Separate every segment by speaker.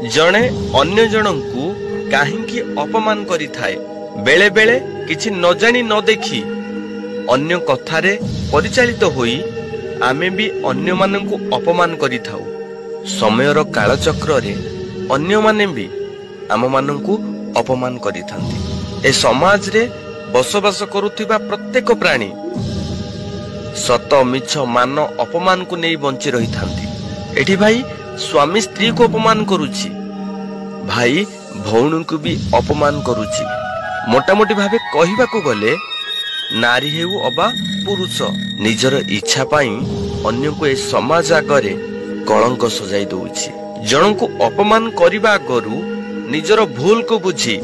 Speaker 1: जणे अन्य जनकु काहींकी अपमान करि थाए। बेले बेले किछि न जानी न देखी अन्य कथारे परिचालित होई आमे भी अन्य माननकु अपमान करि थाउ। समयर कालचक्र रे अन्य माने भी आम माननकु अपमान करि थांती। ए समाज रे बसवास करुथिबा प्रत्येक प्राणी सत मिछ मान अपमान को नहीं बंची रही थांती। एठी भाई स्वामी स्त्री को अपमान करुछि, भाई भौणी को भी अपमान करुछि। मोटामोटी भावे कहिबा को गले नारी हेउ अबा पुरुष निजर इच्छा पाई अन्य को ए समाज आगरे कलंक सजाई दउछि। जन को अपमान करिबा आगरु निजर भूल को बुझी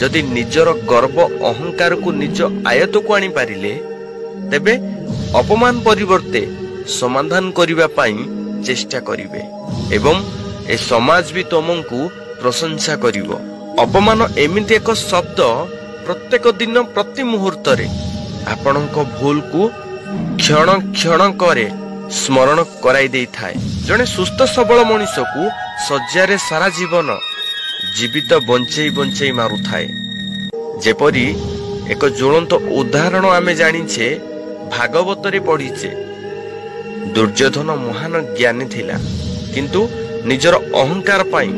Speaker 1: जदि निजर गर्व अहंकार को निज आयत को आनी पारिले तेबे अपमान परिवर्ते समाधान करिबा पाई चेष्टा करिवे एवं ए समाज भी तुमको प्रशंसा करिवो। अपमान एमिति एक शब्द प्रत्येक दिन प्रति मुहूर्त रे आपणक भूल को क्षण क्षण करे स्मरण कराई देई थाए। जने सुस्थ सबल मनुष्य को सज्जारे सारा जीवन जीवित बंचई बंचई मारु थाए। जेपरी एक ज्वलंत उदाहरण आमे जानिछे भागवत रे पढ़िछे। दुर्योधन महान ज्ञानी थिला किंतु निजर अहंकार पाई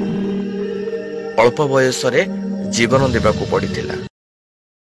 Speaker 1: अल्प बयस रे जीवन देबाकू पड़िथिला।